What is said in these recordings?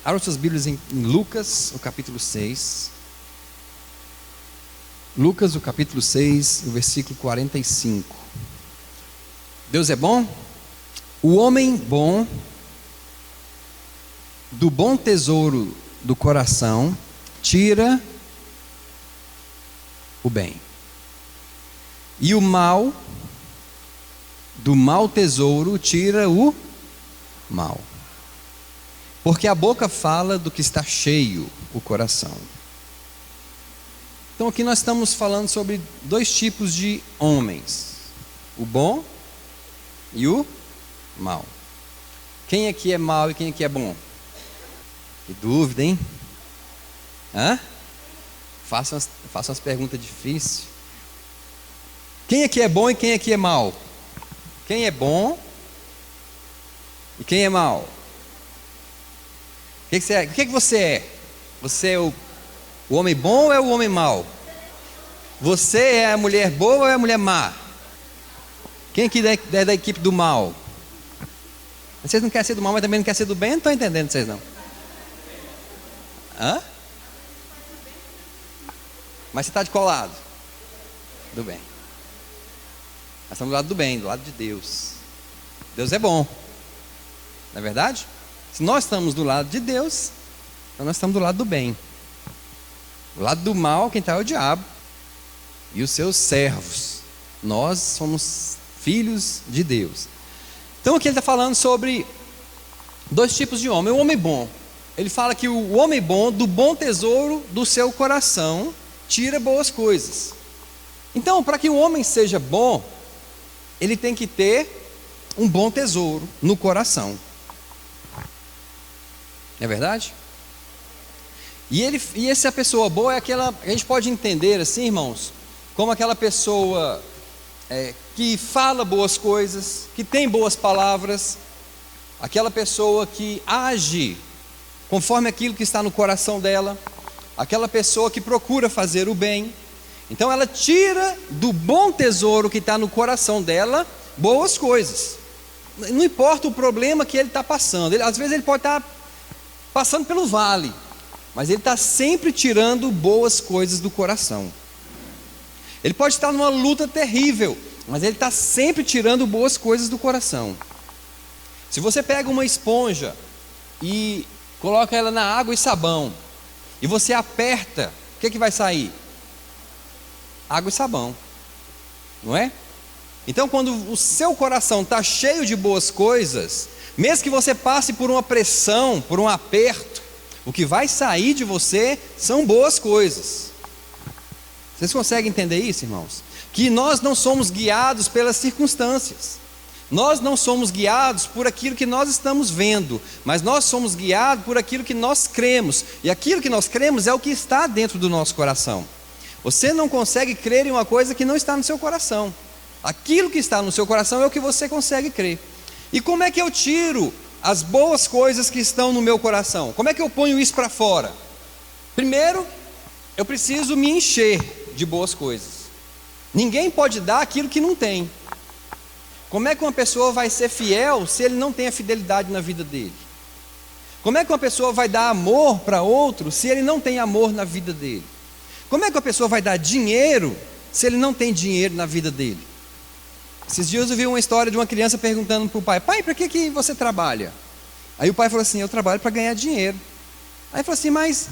Abra suas Bíblias em Lucas, o capítulo 6. Lucas, o capítulo 6, o versículo 45. Deus é bom? O homem bom, do bom tesouro do coração, tira o bem. E o mal, do mau tesouro, tira o mal. Porque a boca fala do que está cheio o coração. Então aqui nós estamos falando sobre dois tipos de homens: o bom e o mal. Quem aqui é mau e quem aqui é bom? Que dúvida, hein? Façam umas perguntas difíceis. Quem aqui é bom e quem aqui é mau? Quem é bom e quem é mau? O que você é? Você é o homem bom ou é o homem mau? Você é a mulher boa ou é a mulher má? Quem aqui é da equipe do mal? Vocês não querem ser do mal, mas também não querem ser do bem? Eu não estou entendendo vocês não. Mas você está de qual lado? Do bem. Nós estamos do lado do bem, do lado de Deus. Deus é bom, não é verdade? Se nós estamos do lado de Deus, então nós estamos do lado do bem. Do lado do mal, quem está é o diabo e os seus servos. Nós somos filhos de Deus. Então aqui ele está falando sobre dois tipos de homem. O homem bom, ele fala que o homem bom, do bom tesouro do seu coração, tira boas coisas. Então, para que o homem seja bom, ele tem que ter um bom tesouro no coração. Não é verdade? E essa pessoa boa é aquela, a gente pode entender assim, irmãos, como aquela pessoa que fala boas coisas, que tem boas palavras, aquela pessoa que age conforme aquilo que está no coração dela, aquela pessoa que procura fazer o bem. Então ela tira do bom tesouro que está no coração dela boas coisas. Não importa o problema que ele está passando, às vezes ele pode estar passando pelo vale, mas ele está sempre tirando boas coisas do coração. Ele pode estar numa luta terrível, mas ele está sempre tirando boas coisas do coração. Se você pega uma esponja e coloca ela na água e sabão, e você aperta, o que vai sair? Água e sabão, não é? Então quando o seu coração está cheio de boas coisas, mesmo que você passe por uma pressão, por um aperto, o que vai sair de você são boas coisas. Vocês conseguem entender isso, irmãos? Que nós não somos guiados pelas circunstâncias, nós não somos guiados por aquilo que nós estamos vendo, mas nós somos guiados por aquilo que nós cremos, e aquilo que nós cremos é o que está dentro do nosso coração. Você não consegue crer em uma coisa que não está no seu coração. Aquilo que está no seu coração é o que você consegue crer. E como é que eu tiro as boas coisas que estão no meu coração? Como é que eu ponho isso para fora? Primeiro, eu preciso me encher de boas coisas. Ninguém pode dar aquilo que não tem. Como é que uma pessoa vai ser fiel se ele não tem a fidelidade na vida dele? Como é que uma pessoa vai dar amor para outro se ele não tem amor na vida dele? Como é que uma pessoa vai dar dinheiro se ele não tem dinheiro na vida dele? Esses dias eu vi uma história de uma criança perguntando para o pai: pai, para que você trabalha? Aí o pai falou assim: eu trabalho para ganhar dinheiro. Aí ele falou assim: mas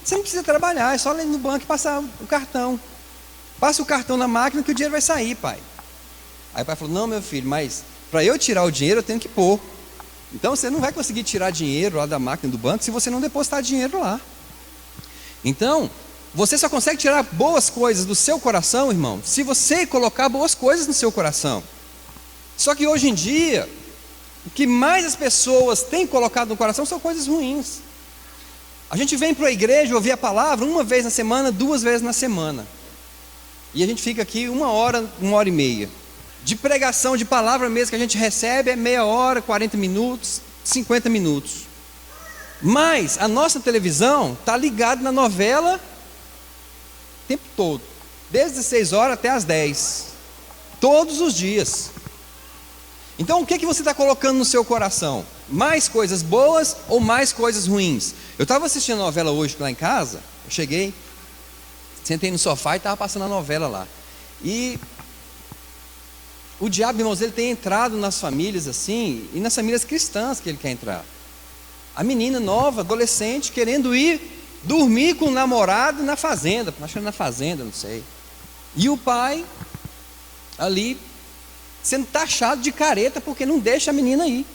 você não precisa trabalhar, é só ir no banco e passar o cartão. Passa o cartão na máquina que o dinheiro vai sair, pai. Aí o pai falou: não, meu filho, mas para eu tirar o dinheiro eu tenho que pôr. Então você não vai conseguir tirar dinheiro lá da máquina do banco se você não depositar dinheiro lá. Então, você só consegue tirar boas coisas do seu coração, irmão, se você colocar boas coisas no seu coração. Só que hoje em dia, o que mais as pessoas têm colocado no coração são coisas ruins. A gente vem para a igreja ouvir a palavra uma vez na semana, 2 vezes na semana. E a gente fica aqui 1 hora, 1h30. De pregação, de palavra mesmo que a gente recebe é meia hora, 40 minutos, 50 minutos. Mas a nossa televisão está ligada na novela o tempo todo, desde as 6 horas até as 10, todos os dias. Então o que você está colocando no seu coração? mais coisas boas ou mais coisas ruins. Eu estava assistindo a novela hoje lá em casa, eu cheguei, sentei no sofá e estava passando a novela lá. E o diabo, irmãos, ele tem entrado nas famílias assim, e nas famílias cristãs que ele quer entrar. A menina nova, adolescente, querendo ir dormir com o namorado na fazenda, acho que era na fazenda, não sei. E o pai ali sendo taxado de careta porque não deixa a menina ir.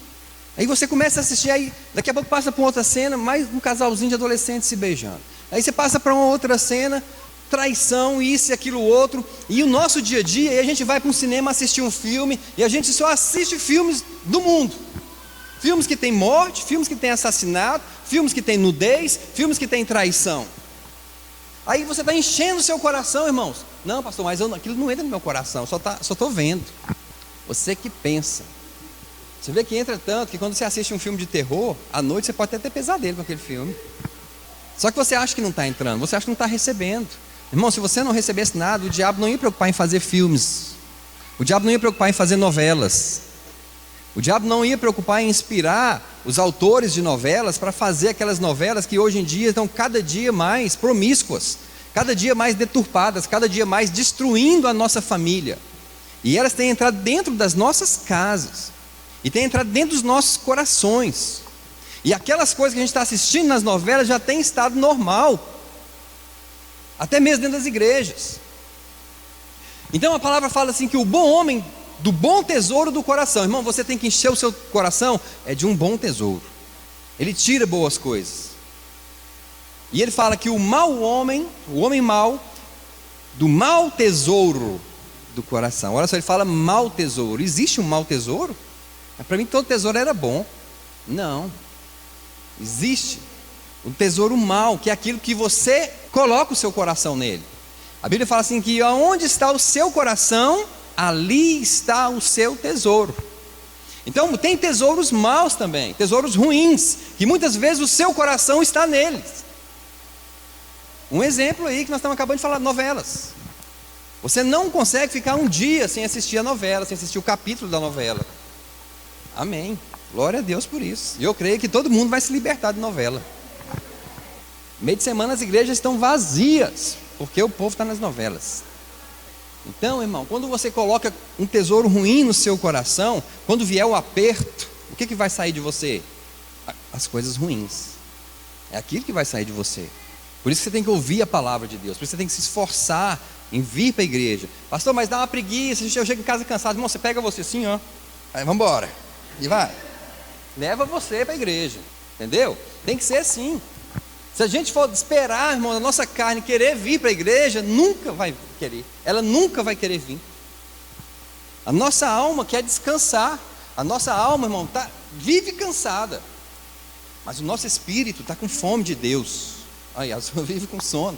Aí você começa a assistir, aí daqui a pouco passa para uma outra cena, mais um casalzinho de adolescentes se beijando. Aí você passa para uma outra cena, traição, isso e aquilo outro. E o nosso dia a dia, aí a gente vai para um cinema assistir um filme, e a gente só assiste filmes do mundo. Filmes que tem morte, filmes que tem assassinato, filmes que tem nudez, filmes que tem traição. Aí você está enchendo o seu coração, irmãos. Não, pastor, mas aquilo não entra no meu coração, só estou vendo. Você que pensa. Você vê que entra tanto que quando você assiste um filme de terror, à noite você pode até ter pesadelo com aquele filme. Só que você acha que não está entrando, você acha que não está recebendo. Irmão, se você não recebesse nada, o diabo não ia preocupar em fazer filmes. O diabo não ia preocupar em fazer novelas. O diabo não ia preocupar em inspirar os autores de novelas para fazer aquelas novelas que hoje em dia estão cada dia mais promíscuas, cada dia mais deturpadas, cada dia mais destruindo a nossa família. E elas têm entrado dentro das nossas casas, e têm entrado dentro dos nossos corações. E aquelas coisas que a gente está assistindo nas novelas já têm estado normal, até mesmo dentro das igrejas. Então a palavra fala assim que o bom homem, do bom tesouro do coração. Irmão, você tem que encher o seu coração de um bom tesouro. Ele tira boas coisas. E ele fala que o mau homem, o homem mau, do mau tesouro do coração. Olha só, ele fala mau tesouro. Existe um mau tesouro? Para mim todo tesouro era bom. Não. Existe um tesouro mau, que é aquilo que você coloca o seu coração nele. A Bíblia fala assim que aonde está o seu coração, ali está o seu tesouro. Então tem tesouros maus também, tesouros ruins, que muitas vezes o seu coração está neles. Um exemplo aí que nós estamos acabando de falar, novelas. Você não consegue ficar um dia sem assistir a novela, sem assistir o capítulo da novela. Amém, glória a Deus por isso. E eu creio que todo mundo vai se libertar de novela. Meio de semana as igrejas estão vazias, porque o povo está nas novelas. Então, irmão, quando você coloca um tesouro ruim no seu coração, quando vier o aperto, o que vai sair de você? As coisas ruins. É aquilo que vai sair de você. Por isso que você tem que ouvir a palavra de Deus, por isso você tem que se esforçar em vir para a igreja. Pastor, mas dá uma preguiça, eu chego em casa cansado. Irmão, você pega você assim, ó, aí vamos embora, e vai. Leva você para a igreja, entendeu? Tem que ser assim. Se a gente for esperar, irmão, a nossa carne querer vir para a igreja, nunca vai querer. Ela nunca vai querer vir. A nossa alma quer descansar. A nossa alma, irmão, vive cansada. Mas o nosso espírito está com fome de Deus. Aí, a sua vive com sono,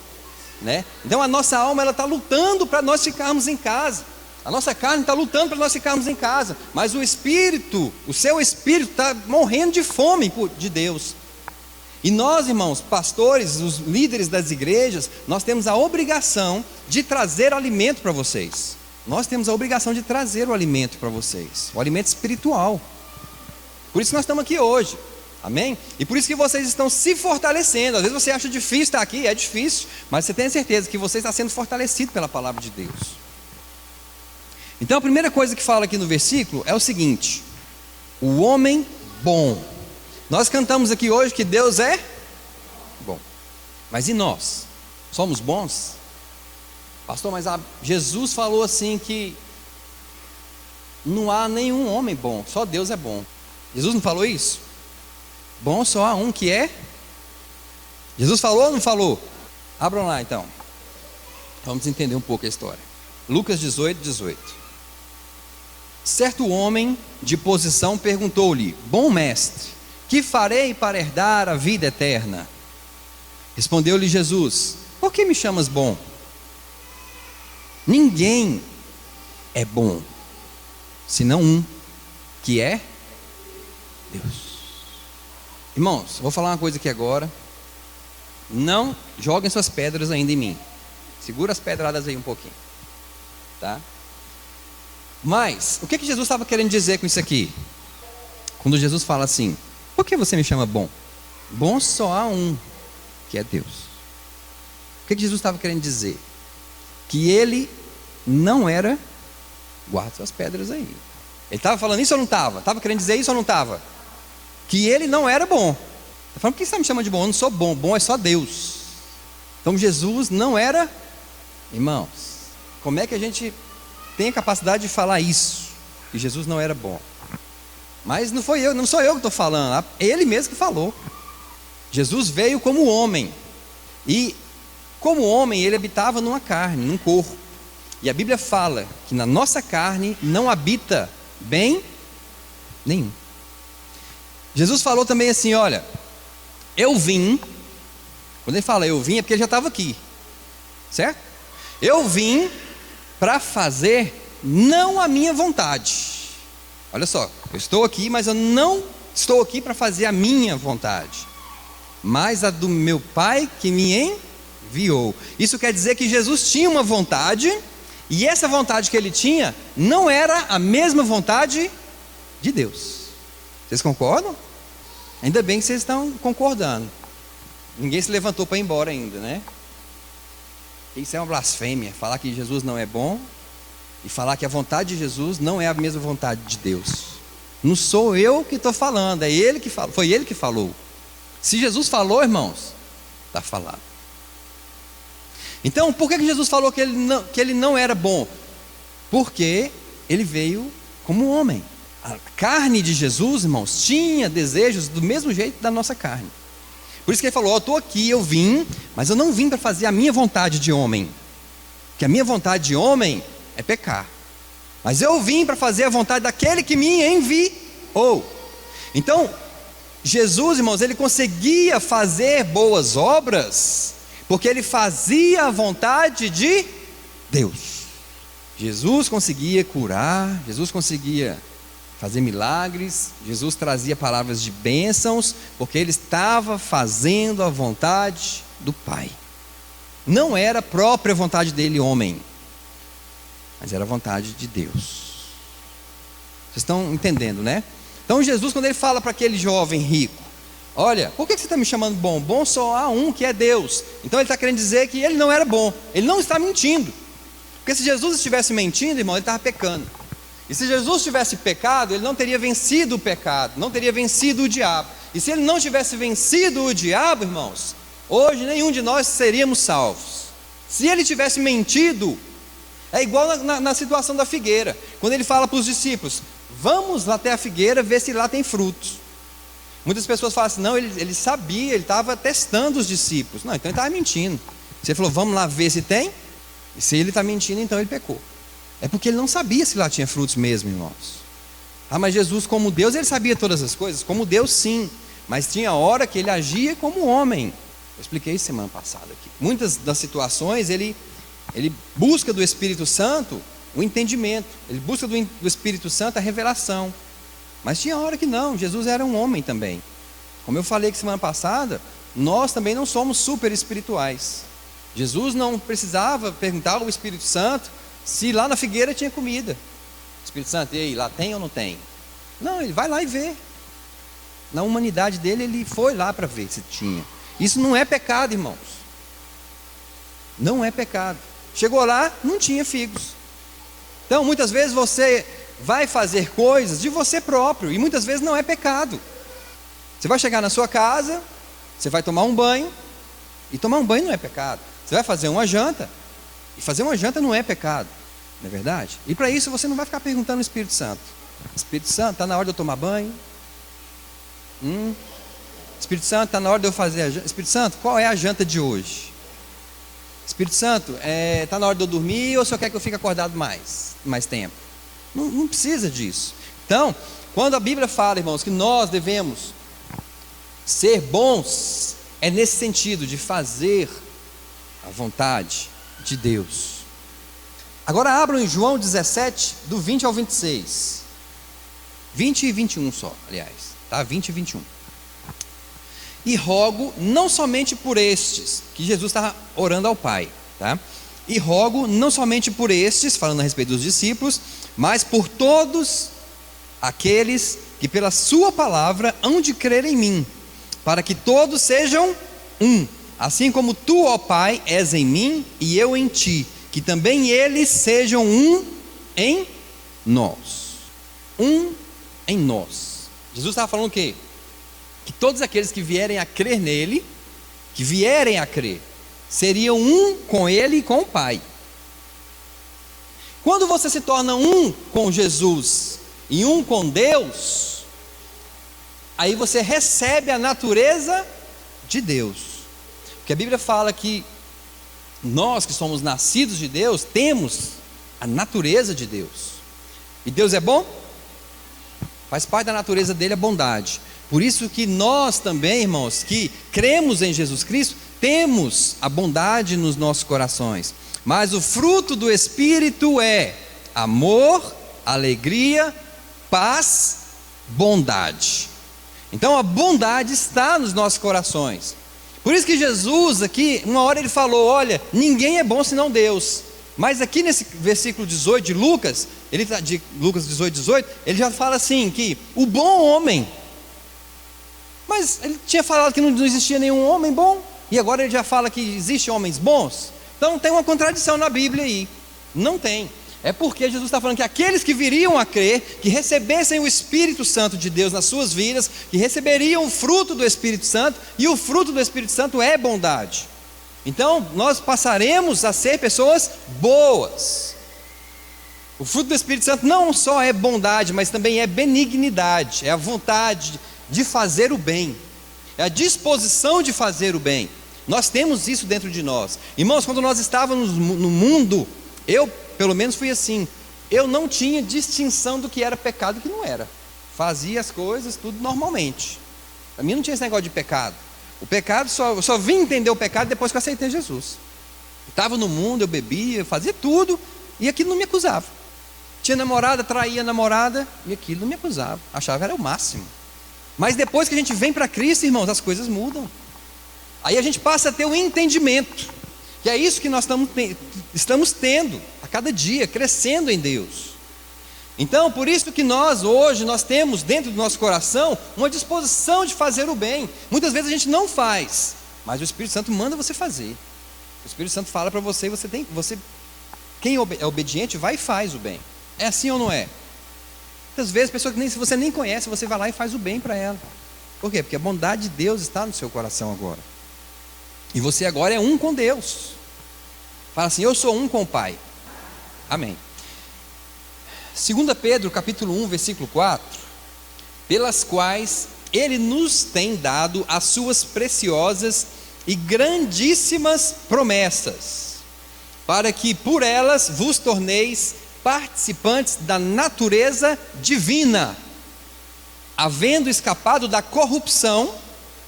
né? Então a nossa alma, ela está lutando para nós ficarmos em casa. A nossa carne está lutando para nós ficarmos em casa. Mas o espírito, o seu espírito está morrendo de fome de Deus. E nós, irmãos, pastores, os líderes das igrejas, nós temos a obrigação de trazer alimento para vocês. Nós temos a obrigação de trazer o alimento para vocês, o alimento espiritual. Por isso que nós estamos aqui hoje, amém? E por isso que vocês estão se fortalecendo. Às vezes você acha difícil estar aqui, é difícil, mas você tem certeza que você está sendo fortalecido pela palavra de Deus. Então a primeira coisa que fala aqui no versículo é o seguinte: o homem bom. Nós cantamos aqui hoje que Deus é bom, mas e nós? Somos bons? Pastor, mas Jesus falou assim que não há nenhum homem bom, só Deus é bom. Jesus não falou isso? Bom só há um que é. Jesus falou ou não falou? Abram lá então, vamos entender um pouco a história. Lucas 18, 18. Certo homem de posição perguntou-lhe: bom mestre, que farei para herdar a vida eterna? Respondeu-lhe Jesus: por que me chamas bom? Ninguém é bom, senão um, que é Deus. Irmãos, vou falar uma coisa aqui agora. Não joguem suas pedras ainda em mim. Segura as pedradas aí um pouquinho, tá? Mas, o que Jesus estava querendo dizer com isso aqui? Quando Jesus fala assim: Por que você me chama bom? Bom só há um, que é Deus. O que Jesus estava querendo dizer? Que ele não era, guarda suas pedras aí. Ele estava falando isso ou não estava? Estava querendo dizer isso ou não estava? Que ele não era bom. Está falando, por que você está me chamando de bom? Eu não sou bom, bom é só Deus. Então Jesus não era, irmãos, como é que a gente tem a capacidade de falar isso? Que Jesus não era bom. Mas não sou eu que estou falando, ele mesmo que falou. Jesus veio como homem, e como homem ele habitava numa carne, num corpo. E a Bíblia fala que na nossa carne não habita bem nenhum. Jesus falou também assim, olha, eu vim, quando ele fala eu vim é porque ele já estava aqui, certo? Eu vim para fazer não a minha vontade. Olha só, eu estou aqui, mas eu não estou aqui para fazer a minha vontade, mas a do meu Pai que me enviou. Isso quer dizer que Jesus tinha uma vontade, e essa vontade que ele tinha não era a mesma vontade de Deus. Vocês concordam? Ainda bem que vocês estão concordando. Ninguém se levantou para ir embora ainda, né? Isso é uma blasfêmia, falar que Jesus não é bom e falar que a vontade de Jesus não é a mesma vontade de Deus. Não sou eu que estou falando, é ele que falou, foi ele que falou. Se Jesus falou, irmãos, está falado. Então, por que Jesus falou que ele não era bom? Porque ele veio como homem. A carne de Jesus, irmãos, tinha desejos do mesmo jeito da nossa carne. Por isso que ele falou, eu estou aqui, eu vim, mas eu não vim para fazer a minha vontade de homem. Porque a minha vontade de homem é pecar. Mas eu vim para fazer a vontade daquele que me enviou. Então, Jesus, irmãos, ele conseguia fazer boas obras, porque ele fazia a vontade de Deus. Jesus conseguia curar, Jesus conseguia fazer milagres, Jesus trazia palavras de bênçãos, porque ele estava fazendo a vontade do Pai. Não era a própria vontade dele, homem, mas era a vontade de Deus. Vocês estão entendendo, né? Então Jesus, quando ele fala para aquele jovem rico, olha, por que você está me chamando bom? Bom só há um, que é Deus. Então ele está querendo dizer que ele não era bom, ele não está mentindo. Porque se Jesus estivesse mentindo, irmão, ele estava pecando. E se Jesus tivesse pecado, ele não teria vencido o pecado, não teria vencido o diabo. E se ele não tivesse vencido o diabo, irmãos, hoje nenhum de nós seríamos salvos. Se ele tivesse mentido, é igual na situação da figueira, quando ele fala para os discípulos, vamos lá até a figueira ver se lá tem frutos. Muitas pessoas falam assim, não, ele sabia, ele estava testando os discípulos. Não, então ele estava mentindo. Se ele falou, vamos lá ver se tem, e se ele está mentindo, então ele pecou. É porque ele não sabia se lá tinha frutos mesmo, irmãos. Ah, mas Jesus como Deus, ele sabia todas as coisas? Como Deus sim, mas tinha hora que ele agia como homem. Eu expliquei isso semana passada aqui. Muitas das situações, ele busca do Espírito Santo o entendimento, ele busca do Espírito Santo a revelação. Mas tinha hora que não, Jesus era um homem também. Como eu falei que semana passada, nós também não somos super espirituais. Jesus não precisava perguntar ao Espírito Santo se lá na figueira tinha comida. Espírito Santo, e aí, lá tem ou não tem? Não, ele vai lá e vê. Na humanidade dele, ele foi lá para ver se tinha. Isso não é pecado, irmãos. Não é pecado. Chegou lá, não tinha figos. Então, muitas vezes você vai fazer coisas de você próprio, e muitas vezes não é pecado. Você vai chegar na sua casa, você vai tomar um banho, e tomar um banho não é pecado. Você vai fazer uma janta, e fazer uma janta não é pecado, não é verdade? E para isso você não vai ficar perguntando ao Espírito Santo, Espírito Santo, está na hora de eu tomar banho? Espírito Santo, está na hora de eu fazer a janta? Espírito Santo, qual é a janta de hoje? Espírito Santo, está na hora de eu dormir ou o senhor quer que eu fique acordado mais tempo? Não precisa disso. Então, quando a Bíblia fala, irmãos, que nós devemos ser bons, é nesse sentido de fazer a vontade de Deus. Agora abram em João 17, do 20 ao 26. 20 e 21 só, aliás, tá? 20 e 21. E rogo não somente por estes, que Jesus estava orando ao Pai, tá? E rogo não somente por estes, falando a respeito dos discípulos, mas por todos aqueles que pela sua palavra hão de crer em mim, para que todos sejam um, assim como tu, ó Pai, és em mim e eu em ti, que também eles sejam um em nós. Um em nós. Jesus estava falando o quê? Que todos aqueles que vierem a crer nele, que vierem a crer, seriam um com ele e com o Pai. Quando você se torna um com Jesus e um com Deus, aí você recebe a natureza de Deus. Porque a Bíblia fala que nós que somos nascidos de Deus, temos a natureza de Deus. E Deus é bom? Faz parte da natureza dele a bondade. Por isso que nós também, irmãos, que cremos em Jesus Cristo, temos a bondade nos nossos corações. Mas o fruto do Espírito é amor, alegria, paz, bondade. Então a bondade está nos nossos corações. Por isso que Jesus aqui, uma hora ele falou, olha, ninguém é bom senão Deus. Mas aqui nesse versículo 18 de Lucas, de Lucas 18, ele já fala assim, que o bom homem, mas ele tinha falado que não existia nenhum homem bom, e agora ele já fala que existem homens bons. Então tem uma contradição na Bíblia aí. Não tem. É porque Jesus está falando que aqueles que viriam a crer, que recebessem o Espírito Santo de Deus nas suas vidas, que receberiam o fruto do Espírito Santo, e o fruto do Espírito Santo é bondade. Então nós passaremos a ser pessoas boas. O fruto do Espírito Santo não só é bondade, mas também é benignidade, é a vontade de fazer o bem, é a disposição de fazer o bem. Nós temos isso dentro de nós. Irmãos, quando nós estávamos no mundo, eu pelo menos fui assim, eu não tinha distinção do que era pecado e do que não era. Fazia as coisas tudo normalmente. Para mim não tinha esse negócio de pecado. O pecado, eu só vim entender o pecado depois que eu aceitei Jesus. Estava no mundo, eu bebia, eu fazia tudo, e aquilo não me acusava. Tinha namorada, traía a namorada, e aquilo não me acusava. Achava que era o máximo. Mas depois que a gente vem para Cristo, irmãos, as coisas mudam. Aí a gente passa a ter um entendimento, que é isso que nós estamos tendo a cada dia, crescendo em Deus. Então, por isso que hoje nós temos dentro do nosso coração uma disposição de fazer o bem. Muitas vezes a gente não faz, mas o Espírito Santo manda você fazer. O Espírito Santo fala para você, quem é obediente vai e faz o bem. É assim ou não é? Muitas vezes, pessoa que você nem conhece, você vai lá e faz o bem para ela. Por quê? Porque a bondade de Deus está no seu coração agora. E você agora é um com Deus. Fala assim, eu sou um com o Pai. Amém. 2 Pedro capítulo 1, versículo 4. Pelas quais Ele nos tem dado as suas preciosas e grandíssimas promessas, para que por elas vos torneis participantes da natureza divina, havendo escapado da corrupção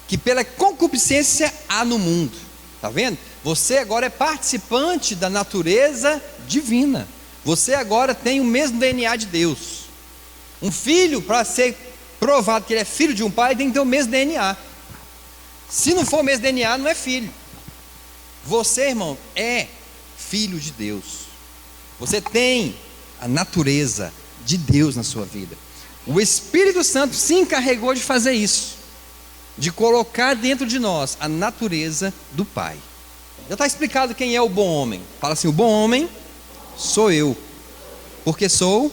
que pela concupiscência há no mundo. Está vendo? Você agora é participante da natureza divina. Você agora tem o mesmo DNA de Deus. Um filho, para ser provado que ele é filho de um pai, tem que ter o mesmo DNA. Se não for o mesmo DNA, não é filho. Você, irmão, é filho de Deus. Você tem a natureza de Deus na sua vida. O Espírito Santo se encarregou de fazer isso, de colocar dentro de nós a natureza do Pai. Já está explicado quem é o bom homem. Fala assim, o bom homem sou eu, porque sou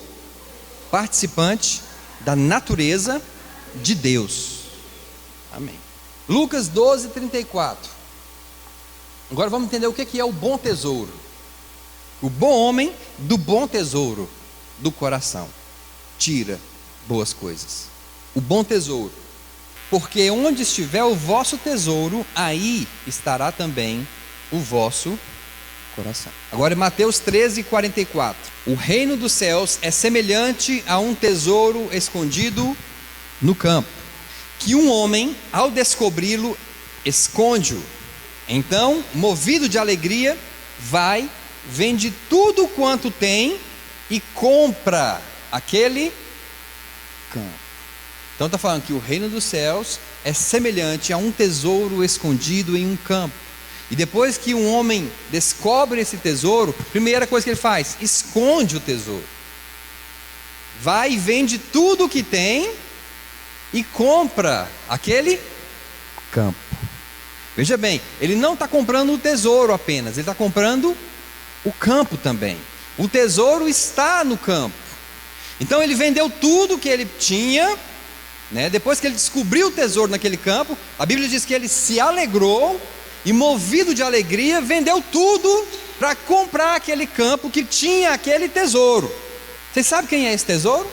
participante da natureza de Deus. Amém. Lucas 12, 34. Agora vamos entender o que é o bom tesouro. O bom homem do bom tesouro do coração tira boas coisas. O bom tesouro. Porque onde estiver o vosso tesouro, aí estará também o vosso coração. Agora em Mateus 13, 44. O reino dos céus é semelhante a um tesouro escondido no campo, que um homem, ao descobri-lo, esconde-o. Então, movido de alegria, vai, vende tudo quanto tem e compra aquele campo. Então está falando que o reino dos céus é semelhante a um tesouro escondido em um campo. E depois que um homem descobre esse tesouro, a primeira coisa que ele faz, esconde o tesouro. Vai e vende tudo o que tem e compra aquele campo. Veja bem, ele não está comprando o tesouro apenas, ele está comprando o campo também. O tesouro está no campo. Então ele vendeu tudo que ele tinha, né? Depois que ele descobriu o tesouro naquele campo, a Bíblia diz que ele se alegrou e, movido de alegria, vendeu tudo para comprar aquele campo que tinha aquele tesouro. Vocês sabem quem é esse tesouro?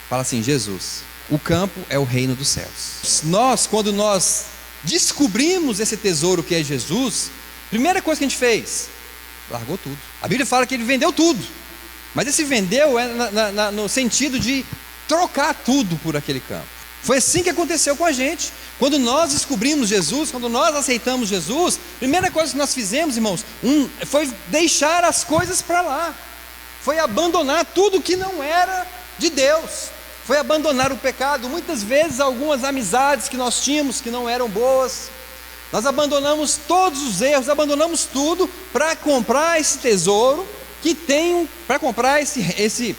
Fala assim: Jesus. O campo é o reino dos céus. Quando nós descobrimos esse tesouro que é Jesus, primeira coisa que a gente fez, largou tudo. A Bíblia fala que ele vendeu tudo, mas esse vendeu é no sentido de trocar tudo por aquele campo. Foi assim que aconteceu com a gente. Quando nós descobrimos Jesus, quando nós aceitamos Jesus, a primeira coisa que nós fizemos, irmãos, foi deixar as coisas para lá, foi abandonar tudo que não era de Deus, foi abandonar o pecado. Muitas vezes algumas amizades que nós tínhamos que não eram boas, nós abandonamos todos os erros, abandonamos tudo para comprar esse tesouro que tem, para comprar esse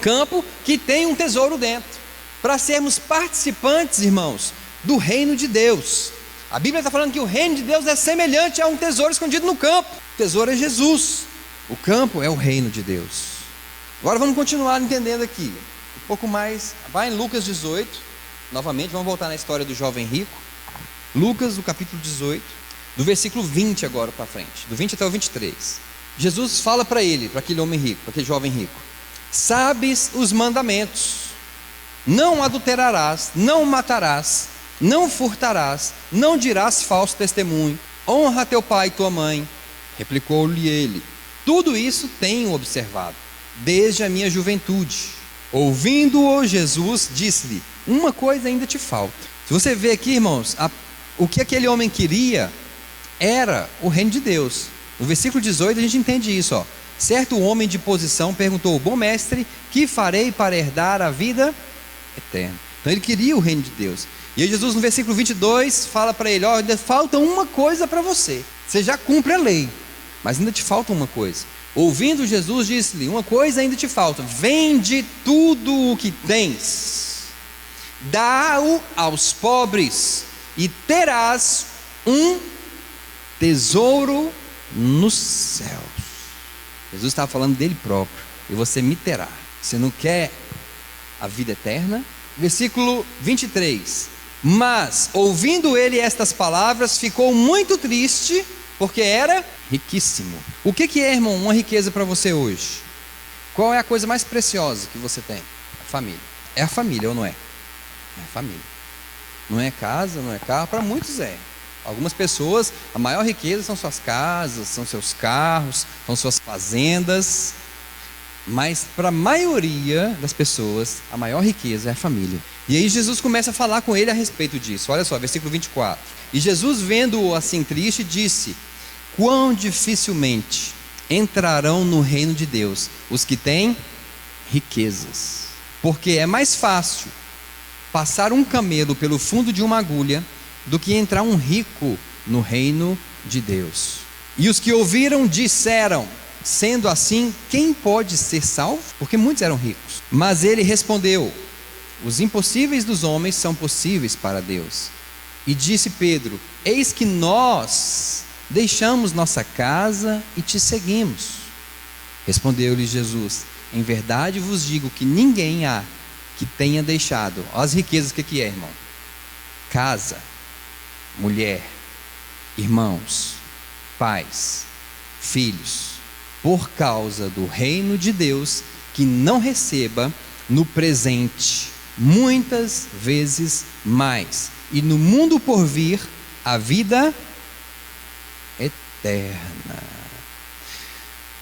campo que tem um tesouro dentro, para sermos participantes, irmãos, do reino de Deus. A Bíblia está falando que o reino de Deus é semelhante a um tesouro escondido no campo. O tesouro é Jesus, o campo é o reino de Deus. Agora vamos continuar entendendo aqui um pouco mais. Vai em Lucas 18, novamente, vamos voltar na história do jovem rico. Lucas, o capítulo 18, do versículo 20 agora para frente, do 20 até o 23. Jesus fala para ele, para aquele homem rico, para aquele jovem rico: sabes os mandamentos: não adulterarás, não matarás, não furtarás, não dirás falso testemunho, honra teu pai e tua mãe. Replicou-lhe ele: tudo isso tenho observado desde a minha juventude. Ouvindo-o, Jesus disse-lhe: uma coisa ainda te falta. Se você vê aqui, irmãos, o que aquele homem queria era o reino de Deus. No versículo 18 a gente entende isso, ó. Certo homem de posição perguntou: bom mestre, que farei para herdar a vida eterna? Então ele queria o reino de Deus. E aí Jesus, no versículo 22, fala para ele: ó, ainda falta uma coisa para você. Você já cumpre a lei, mas ainda te falta uma coisa. Ouvindo, Jesus disse-lhe: uma coisa ainda te falta. Vende tudo o que tens, dá-o aos pobres, e terás um tesouro nos céus. Jesus estava falando dele próprio: e você me terá. Você não quer a vida eterna? Versículo 23. Mas, ouvindo ele estas palavras, ficou muito triste, porque era riquíssimo. O que é, irmão, uma riqueza para você hoje? Qual é a coisa mais preciosa que você tem? A família. É a família ou não é? É a família. Não é casa, não é carro. Para muitos é. Algumas pessoas, a maior riqueza são suas casas, são seus carros, são suas fazendas. Mas para a maioria das pessoas, a maior riqueza é a família. E aí Jesus começa a falar com ele a respeito disso. Olha só, versículo 24. E Jesus, vendo-o assim triste, disse: quão dificilmente entrarão no reino de Deus os que têm riquezas. Porque é mais fácil passar um camelo pelo fundo de uma agulha do que entrar um rico no reino de Deus. E os que ouviram disseram: sendo assim, quem pode ser salvo? Porque muitos eram ricos. Mas ele respondeu: os impossíveis dos homens são possíveis para Deus. E disse Pedro: eis que nós deixamos nossa casa e te seguimos. Respondeu-lhe Jesus: em verdade vos digo que ninguém há que tenha deixado. Olha as riquezas que é, irmão: casa, mulher, irmãos, pais, filhos, por causa do reino de Deus, que não receba no presente muitas vezes mais, e no mundo por vir a vida eterna.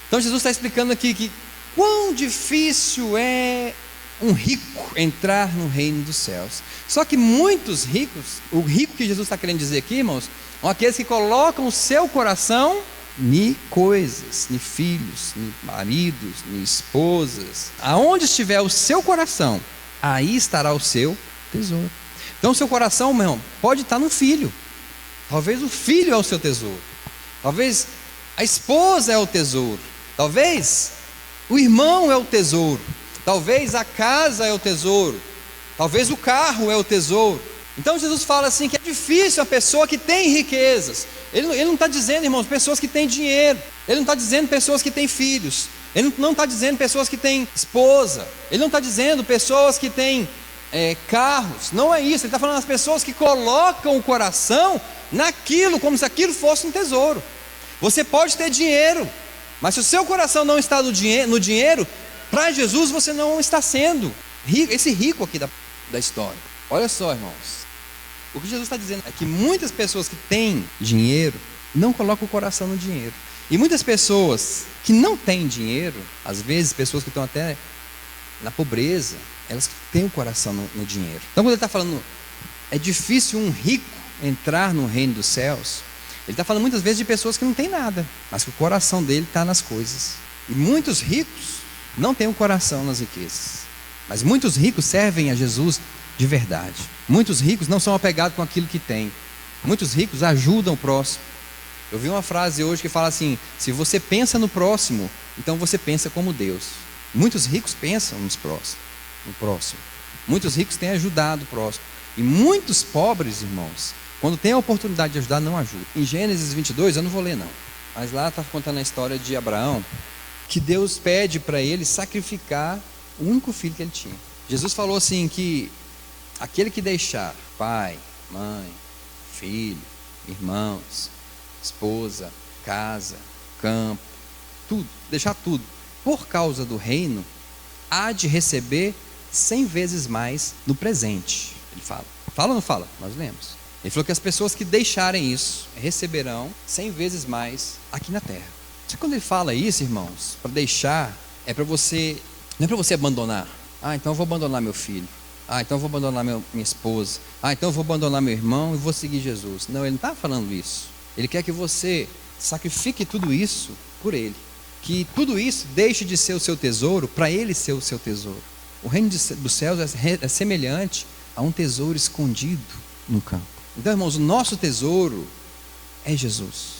Então Jesus está explicando aqui que quão difícil é um rico entrar no reino dos céus. Só que muitos ricos, o rico que Jesus está querendo dizer aqui, irmãos, são aqueles que colocam o seu coração em coisas, em filhos, em maridos, em esposas. Aonde estiver o seu coração, aí estará o seu tesouro. Então o seu coração, meu irmão, pode estar no filho. Talvez o filho é o seu tesouro. Talvez a esposa é o tesouro. Talvez o irmão é o tesouro. Talvez a casa é o tesouro. Talvez o carro é o tesouro. Então Jesus fala assim que é difícil a pessoa que tem riquezas. Ele não está dizendo, irmãos, pessoas que têm dinheiro. Ele não está dizendo pessoas que têm filhos. Ele não está dizendo pessoas que têm esposa. Ele não está dizendo pessoas que têm carros. Não é isso. Ele está falando das pessoas que colocam o coração naquilo, como se aquilo fosse um tesouro. Você pode ter dinheiro, mas se o seu coração não está no dinheiro, para Jesus você não está sendo rico, esse rico aqui da história. Olha só, irmãos. O que Jesus está dizendo é que muitas pessoas que têm dinheiro não colocam o coração no dinheiro. E muitas pessoas que não têm dinheiro, às vezes pessoas que estão até na pobreza, elas têm o coração no dinheiro. Então quando ele está falando, é difícil um rico entrar no reino dos céus, ele está falando muitas vezes de pessoas que não têm nada, mas que o coração dele está nas coisas. E muitos ricos não têm o coração nas riquezas, mas muitos ricos servem a Jesus de verdade. Muitos ricos não são apegados com aquilo que têm. Muitos ricos ajudam o próximo. Eu vi uma frase hoje que fala assim: se você pensa no próximo, então você pensa como Deus. Muitos ricos pensam no próximo. Muitos ricos têm ajudado o próximo. E muitos pobres, irmãos, quando tem a oportunidade de ajudar, não ajudam. Em Gênesis 22, eu não vou ler não, mas lá está contando a história de Abraão, que Deus pede para ele sacrificar o único filho que ele tinha. Jesus falou assim que aquele que deixar pai, mãe, filho, irmãos, esposa, casa, campo, tudo, deixar tudo, por causa do reino, há de receber 100 vezes mais no presente. Ele fala. Fala ou não fala? Nós lemos. Ele falou que as pessoas que deixarem isso receberão 100 vezes mais aqui na terra. Só que quando ele fala isso, irmãos, para deixar, é para você, não é para você abandonar. Então eu vou abandonar meu filho. Então eu vou abandonar minha esposa. Então eu vou abandonar meu irmão e vou seguir Jesus. Não, ele não está falando isso. Ele quer que você sacrifique tudo isso por ele. Que tudo isso deixe de ser o seu tesouro para ele ser o seu tesouro. O reino dos céus é semelhante a um tesouro escondido no campo. Então, irmãos, o nosso tesouro é Jesus.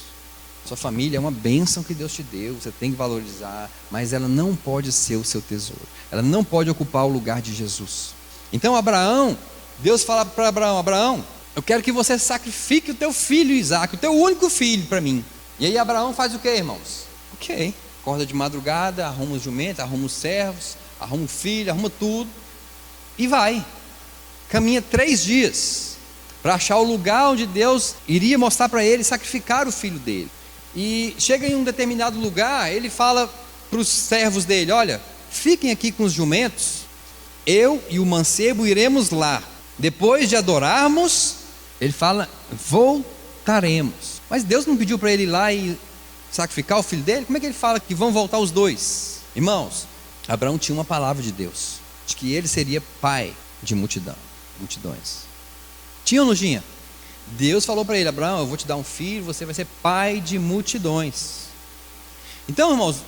Sua família é uma bênção que Deus te deu, você tem que valorizar, mas ela não pode ser o seu tesouro. Ela não pode ocupar o lugar de Jesus. Então, Abraão, Deus fala para Abraão: Abraão, eu quero que você sacrifique o teu filho Isaque, o teu único filho para mim. E aí Abraão faz o que, irmãos? Ok, acorda de madrugada, arruma os jumentos, arruma os servos, arruma o filho, arruma tudo e vai. Caminha 3 dias para achar o lugar onde Deus iria mostrar para ele sacrificar o filho dele. E chega em um determinado lugar, ele fala para os servos dele: olha, fiquem aqui com os jumentos, eu e o mancebo iremos lá. Depois de adorarmos, ele fala, voltaremos. Mas Deus não pediu para ele ir lá e sacrificar o filho dele? Como é que ele fala que vão voltar os dois? Irmãos, Abraão tinha uma palavra de Deus, de que ele seria pai de multidões. Tinha ou não tinha? Deus falou para ele: Abraão, eu vou te dar um filho, você vai ser pai de multidões. Então, irmãos,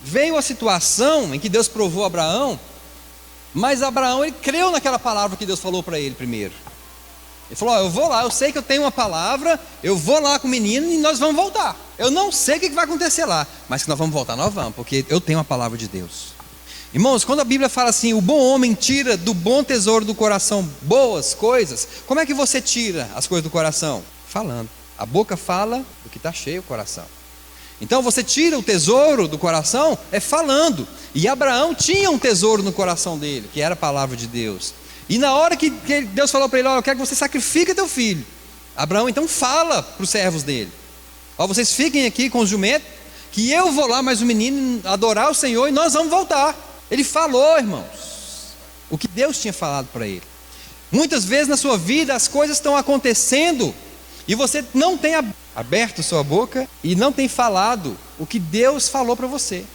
veio a situação em que Deus provou a Abraão, mas Abraão, ele creu naquela palavra que Deus falou para ele primeiro. Ele falou: eu vou lá, eu sei que eu tenho uma palavra, eu vou lá com o menino e nós vamos voltar. Eu não sei o que vai acontecer lá, mas que nós vamos voltar, nós vamos, porque eu tenho a palavra de Deus. Irmãos, quando a Bíblia fala assim, o bom homem tira do bom tesouro do coração boas coisas, como é que você tira as coisas do coração? Falando. A boca fala do que está cheio o coração. Então você tira o tesouro do coração falando. E Abraão tinha um tesouro no coração dele, que era a palavra de Deus. E na hora que Deus falou para ele: eu quero que você sacrifique teu filho, Abraão então fala para os servos dele: vocês fiquem aqui com os jumentos, que eu vou lá mais o menino adorar o Senhor e nós vamos voltar. Ele falou, irmãos, o que Deus tinha falado para ele. Muitas vezes na sua vida as coisas estão acontecendo e você não tem aberto sua boca e não tem falado o que Deus falou para você.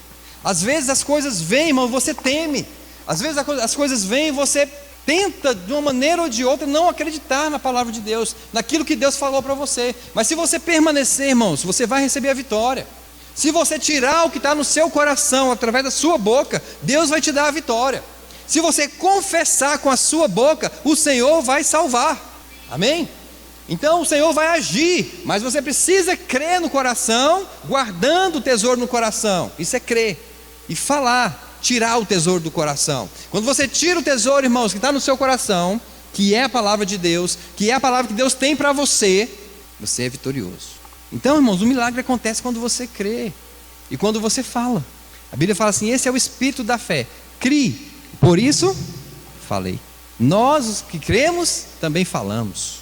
Às vezes as coisas vêm, irmão, você teme. Às vezes as coisas vêm e você tenta de uma maneira ou de outra não acreditar na palavra de Deus, naquilo que Deus falou para você. Mas se você permanecer, irmãos, você vai receber a vitória. Se você tirar o que está no seu coração através da sua boca, Deus vai te dar a vitória. Se você confessar com a sua boca, o Senhor vai salvar. Amém? Então o Senhor vai agir, mas você precisa crer no coração, guardando o tesouro no coração. Isso é crer e falar tirar o tesouro do coração. Quando você tira o tesouro, irmãos, que está no seu coração, que é a palavra de Deus, que é a palavra que Deus tem para você, você é vitorioso. Então, irmãos, o milagre acontece quando você crê e quando você fala. A Bíblia fala assim: esse é o espírito da fé. Crie, por isso falei. Nós, os que cremos, também falamos.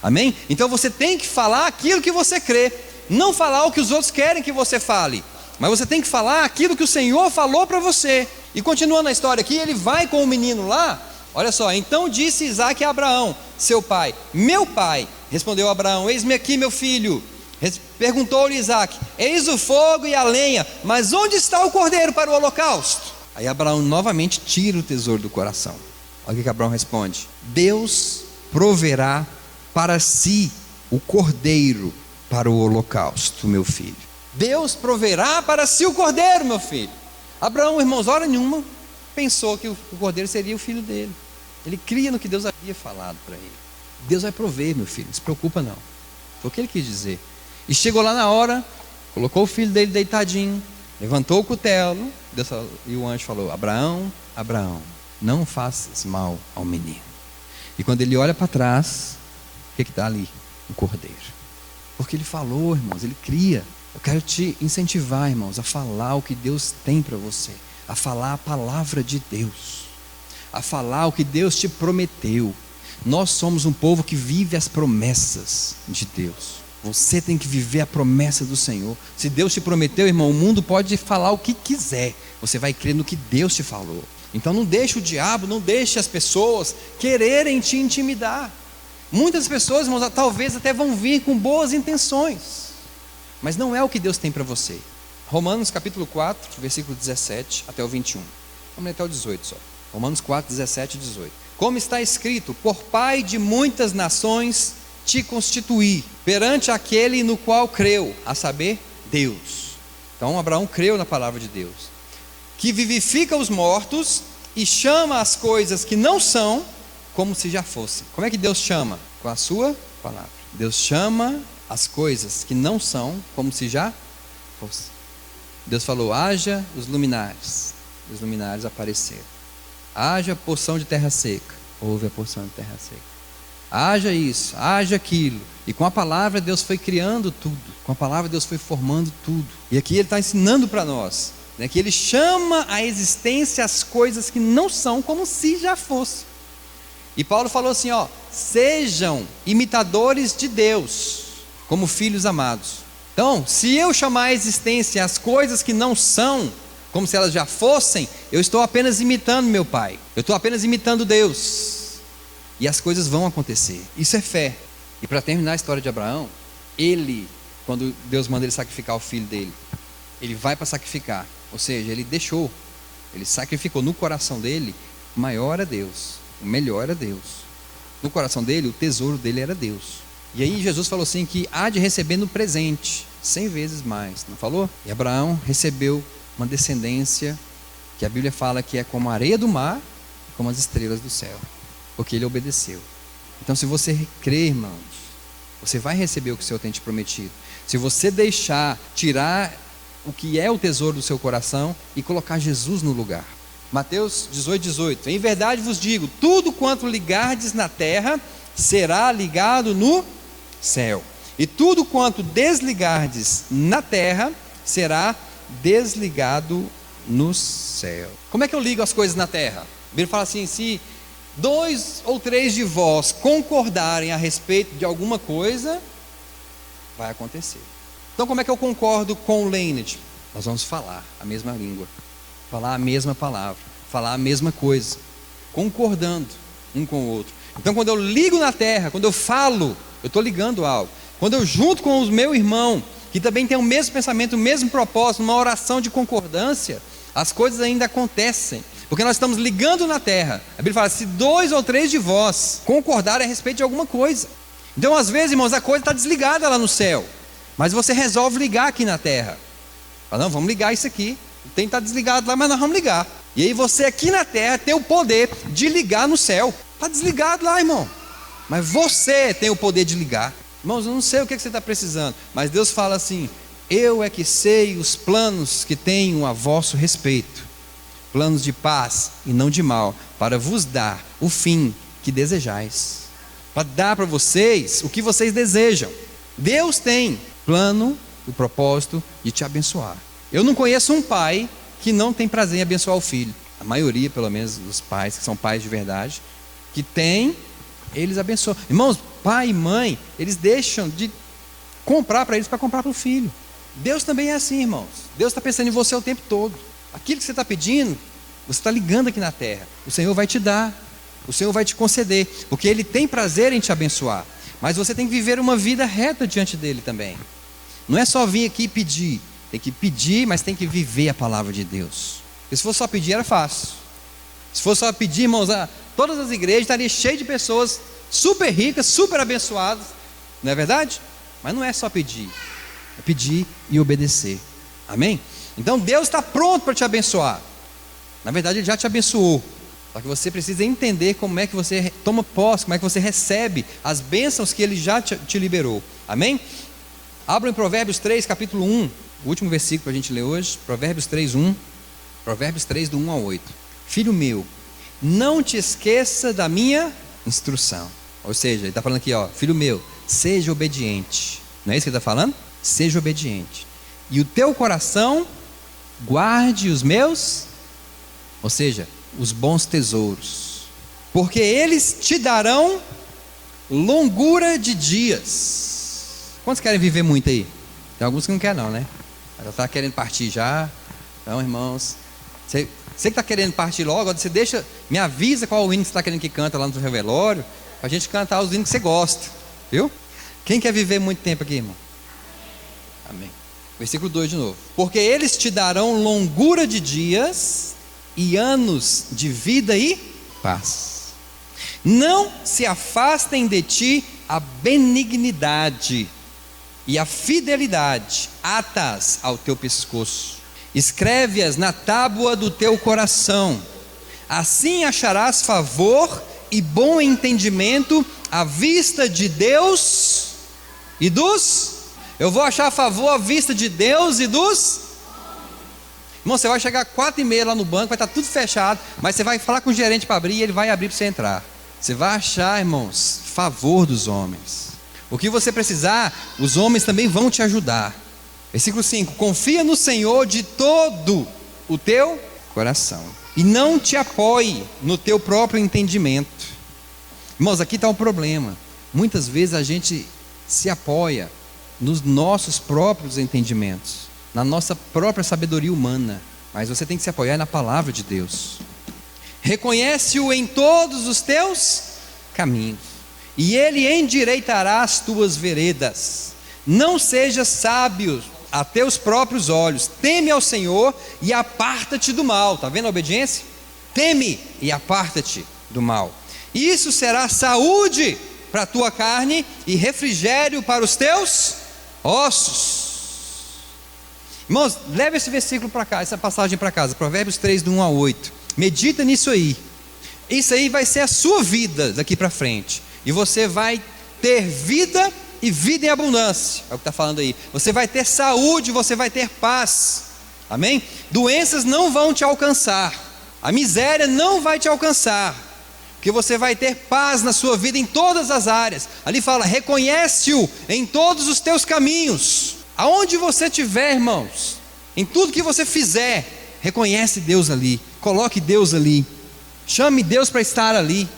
Amém? Então você tem que falar aquilo que você crê, não falar o que os outros querem que você fale, mas você tem que falar aquilo que o Senhor falou para você. E continuando a história aqui, ele vai com o menino lá. Olha só: então disse Isaque a Abraão, seu pai: meu pai. Respondeu Abraão: eis-me aqui, meu filho. Perguntou-lhe Isaque: eis o fogo e a lenha, mas onde está o cordeiro para o holocausto? Aí Abraão novamente tira o tesouro do coração. Olha o que Abraão responde: Deus proverá para si o cordeiro para o holocausto, meu filho. Deus proverá para si o cordeiro, meu filho. Abraão, irmãos, hora nenhuma pensou que o cordeiro seria o filho dele. Ele cria no que Deus havia falado para ele. Deus vai prover, meu filho, não se preocupa não. Foi o que ele quis dizer. E chegou lá na hora, colocou o filho dele deitadinho, levantou o cutelo, e o anjo falou: Abraão, Abraão, não faças mal ao menino. E quando ele olha para trás, o que está ali? Um cordeiro. Porque ele falou, irmãos, ele cria. Eu quero te incentivar, irmãos, a falar o que Deus tem para você, a falar a palavra de Deus, a falar o que Deus te prometeu. Nós somos um povo que vive as promessas de Deus. Você tem que viver a promessa do Senhor. Se Deus te prometeu, irmão, o mundo pode falar o que quiser, você vai crer no que Deus te falou. Então não deixe o diabo, não deixe as pessoas quererem te intimidar. Muitas pessoas, irmãos, talvez até vão vir com boas intenções, mas não é o que Deus tem para você. Romanos capítulo 4, versículo 17 até o 21. Vamos ler até o 18 só. Romanos 4, 17 e 18. Como está escrito: por pai de muitas nações te constituí, perante aquele no qual creu, a saber, Deus. Então Abraão creu na palavra de Deus, que vivifica os mortos e chama as coisas que não são como se já fossem. Como é que Deus chama? Com a sua palavra. Deus chama as coisas que não são como se já fossem. Deus falou: haja os luminares. Os luminares apareceram. Haja porção de terra seca. Houve a porção de terra seca. Haja isso, haja aquilo. E com a palavra Deus foi criando tudo. Com a palavra Deus foi formando tudo. E aqui Ele está ensinando para nós, né, que Ele chama à existência as coisas que não são como se já fossem. E Paulo falou assim: ó, sejam imitadores de Deus, como filhos amados. Então, se eu chamar à existência as coisas que não são como se elas já fossem, eu estou apenas imitando meu Pai. Eu estou apenas imitando Deus. E as coisas vão acontecer. Isso é fé. E para terminar a história de Abraão, quando Deus manda ele sacrificar o filho dele, ele vai para sacrificar. Ou seja, ele sacrificou no coração dele. O maior é Deus, o melhor é Deus. No coração dele, o tesouro dele era Deus. E aí Jesus falou assim que há de receber no presente 100 vezes mais, não falou? E Abraão recebeu uma descendência que a Bíblia fala que é como a areia do mar, como as estrelas do céu, porque ele obedeceu. Então, se você crer, irmãos, você vai receber o que o Senhor tem te prometido. Se você deixar tirar o que é o tesouro do seu coração e colocar Jesus no lugar. Mateus 18, 18. Em verdade vos digo: tudo quanto ligardes na terra será ligado no céu, e tudo quanto desligardes na terra será desligado no céu. Como é que eu ligo as coisas na terra? A Bíblia fala assim: se 2 ou 3 de vós concordarem a respeito de alguma coisa, vai acontecer. Então, como é que eu concordo com o Leonard? Nós vamos falar a mesma língua, falar a mesma palavra, falar a mesma coisa, concordando um com o outro. Então, quando eu ligo na terra, quando eu falo, eu estou ligando algo. Quando eu junto com o meu irmão, que também tem o mesmo pensamento, o mesmo propósito, uma oração de concordância, as coisas ainda acontecem, porque nós estamos ligando na terra. A Bíblia fala: se 2 ou 3 de vós concordarem a respeito de alguma coisa. Então, às vezes, irmãos, a coisa está desligada lá no céu, mas você resolve ligar aqui na terra. Fala: não, vamos ligar isso aqui. Tem que estar desligado lá, mas nós vamos ligar. E aí você aqui na terra tem o poder de ligar no céu. Está desligado lá, irmão, mas você tem o poder de ligar. Irmãos, eu não sei o que você está precisando, mas Deus fala assim: eu é que sei os planos que tenho a vosso respeito, planos de paz e não de mal, para vos dar o fim que desejais. Para dar para vocês o que vocês desejam. Deus tem plano e propósito de te abençoar. Eu não conheço um pai que não tem prazer em abençoar o filho. A maioria, pelo menos, dos pais, que são pais de verdade, que tem, eles abençoam. Irmãos, pai e mãe, eles deixam de comprar para eles para comprar para o filho. Deus também é assim, irmãos. Deus está pensando em você o tempo todo. Aquilo que você está pedindo, você está ligando aqui na terra. O Senhor vai te dar, o Senhor vai te conceder, porque Ele tem prazer em te abençoar. Mas você tem que viver uma vida reta diante dEle também. Não é só vir aqui e pedir. Tem que pedir, mas tem que viver a palavra de Deus. Porque se fosse só pedir, era fácil. Se fosse só pedir, irmãos, todas as igrejas estariam cheias de pessoas super ricas, super abençoadas. Não é verdade? Mas não é só pedir. É pedir e obedecer. Amém? Então Deus está pronto para te abençoar. Na verdade Ele já te abençoou. Só que você precisa entender como é que você toma posse, como é que você recebe as bênçãos que Ele já te liberou. Amém? Abra em Provérbios 3, capítulo 1. O último versículo para a gente ler hoje. Provérbios 3, 1. Provérbios 3, do 1 ao 8. Filho meu, não te esqueça da minha instrução. Ou seja, ele está falando aqui, filho meu, seja obediente. Não é isso que ele está falando? Seja obediente. E o teu coração guarde os meus, ou seja, os bons tesouros, porque eles te darão longura de dias. Quantos querem viver muito aí? Tem alguns que não querem não, né? Já está querendo partir já. Então, irmãos, você que está querendo partir logo, você me avisa qual o hino que você está querendo que canta lá no seu velório, para a gente cantar os hinos que você gosta, viu? Quem quer viver muito tempo aqui, irmão? Amém. Versículo 2 de novo. Porque eles te darão longura de dias e anos de vida e paz. Não se afastem de ti a benignidade e a fidelidade, atas ao teu pescoço. Escreve-as na tábua do teu coração. Assim acharás favor e bom entendimento à vista de Deus e dos... Eu vou achar favor à vista de Deus e dos... Irmão, você vai chegar 4h30 lá no banco, vai estar tudo fechado, mas você vai falar com o gerente para abrir e ele vai abrir para você entrar. Você vai achar, irmãos, favor dos homens. O que você precisar, os homens também vão te ajudar. Versículo 5. Confia no Senhor de todo o teu coração e não te apoie no teu próprio entendimento. Irmãos, aqui está um problema. Muitas vezes a gente se apoia nos nossos próprios entendimentos, na nossa própria sabedoria humana, mas você tem que se apoiar na palavra de Deus. Reconhece-o em todos os teus caminhos, e Ele endireitará as tuas veredas. Não sejas sábio a teus próprios olhos, teme ao Senhor e aparta-te do mal. Está vendo a obediência? Teme e aparta-te do mal. Isso será saúde para a tua carne e refrigério para os teus ossos. Irmãos, leve esse versículo para cá, essa passagem para casa, Provérbios 3, do 1 ao 8. Medita nisso aí. Isso aí vai ser a sua vida daqui para frente. E você vai ter vida e vida em abundância. É o que está falando aí. Você vai ter saúde, você vai ter paz. Amém? Doenças não vão te alcançar. A miséria não vai te alcançar. Porque você vai ter paz na sua vida em todas as áreas. Ali fala, reconhece-o em todos os teus caminhos. Aonde você estiver, irmãos, em tudo que você fizer, reconhece Deus ali. Coloque Deus ali. Chame Deus para estar ali.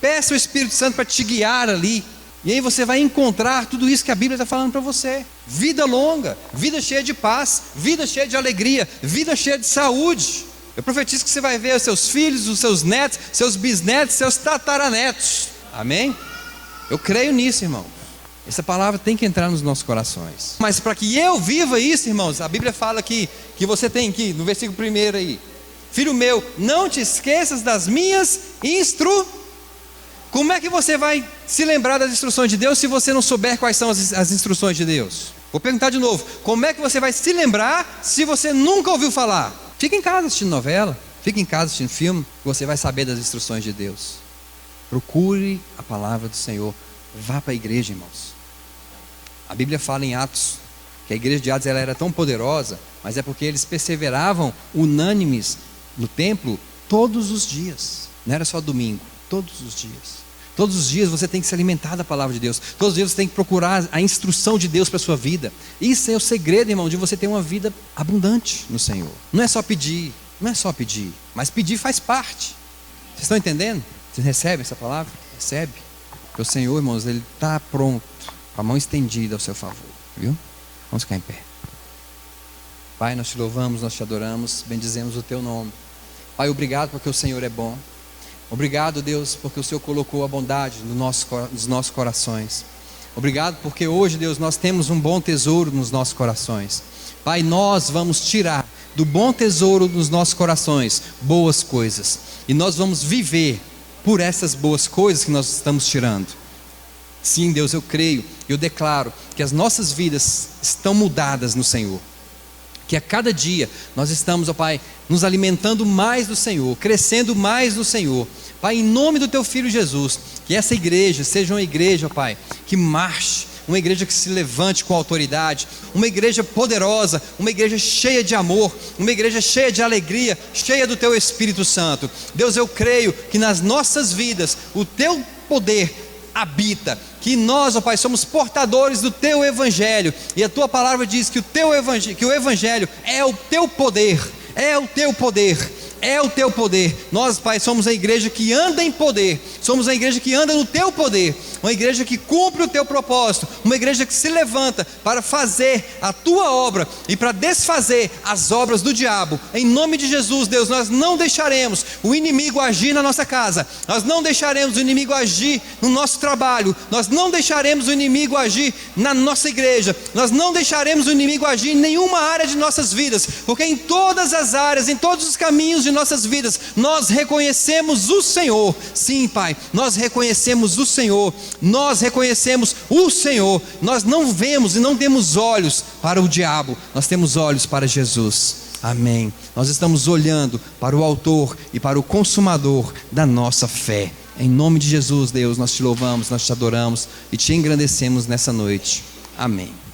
Peça o Espírito Santo para te guiar ali. E aí você vai encontrar tudo isso que a Bíblia está falando para você. Vida longa, vida cheia de paz, vida cheia de alegria, vida cheia de saúde. Eu profetizo que você vai ver os seus filhos, os seus netos, seus bisnetos, seus tataranetos. Amém? Eu creio nisso, irmão. Essa palavra tem que entrar nos nossos corações. Mas para que eu viva isso, irmãos, a Bíblia fala que você tem que, no versículo 1 aí, filho meu, não te esqueças das minhas Como é que você vai se lembrar das instruções de Deus se você não souber quais são as instruções de Deus? Vou perguntar de novo, como é que você vai se lembrar se você nunca ouviu falar? Fica em casa assistindo novela, fica em casa assistindo filme, você vai saber das instruções de Deus. Procure a palavra do Senhor, vá para a igreja, irmãos. A Bíblia fala em Atos, que a igreja de Atos ela era tão poderosa, mas é porque eles perseveravam unânimes no templo todos os dias, não era só domingo, todos os dias. Todos os dias você tem que se alimentar da palavra de Deus. Todos os dias você tem que procurar a instrução de Deus para a sua vida. Isso é o segredo, irmão, de você ter uma vida abundante no Senhor. Não é só pedir, mas pedir faz parte. Vocês estão entendendo? Vocês recebem essa palavra? Recebe? Porque o Senhor, irmãos, Ele está pronto, com a mão estendida ao seu favor. Viu? Vamos ficar em pé. Pai, nós te louvamos, nós te adoramos, bendizemos o teu nome. Pai, obrigado porque o Senhor é bom. Obrigado, Deus, porque o Senhor colocou a bondade nos nossos corações. Obrigado porque hoje, Deus, nós temos um bom tesouro nos nossos corações. Pai, nós vamos tirar do bom tesouro dos nossos corações boas coisas. E nós vamos viver por essas boas coisas que nós estamos tirando. Sim, Deus, eu creio, eu declaro que as nossas vidas estão mudadas no Senhor. Que a cada dia nós estamos, ó Pai, nos alimentando mais do Senhor, crescendo mais no Senhor. Pai, em nome do Teu Filho Jesus, que essa igreja seja uma igreja, ó Pai, que marche, uma igreja que se levante com autoridade, uma igreja poderosa, uma igreja cheia de amor, uma igreja cheia de alegria, cheia do Teu Espírito Santo. Deus, eu creio que nas nossas vidas o Teu poder habita, que nós, ó Pai, somos portadores do Teu Evangelho, e a Tua palavra diz que o Evangelho é o Teu poder, é o Teu poder, é o Teu poder. Nós, Pai, somos a igreja que anda em poder, somos a igreja que anda no Teu poder, uma igreja que cumpre o Teu propósito, uma igreja que se levanta para fazer a Tua obra e para desfazer as obras do diabo. Em nome de Jesus, Deus, nós não deixaremos o inimigo agir na nossa casa, nós não deixaremos o inimigo agir no nosso trabalho, nós não deixaremos o inimigo agir na nossa igreja, nós não deixaremos o inimigo agir em nenhuma área de nossas vidas, porque em todas as áreas, em todos os caminhos de nossas vidas, nós reconhecemos o Senhor. Sim, Pai, nós reconhecemos o Senhor, nós reconhecemos o Senhor. Nós não vemos e não temos olhos para o diabo, nós temos olhos para Jesus. Amém. Nós estamos olhando para o autor e para o consumador da nossa fé. Em nome de Jesus, Deus, nós te louvamos, nós te adoramos e te engrandecemos nessa noite. Amém.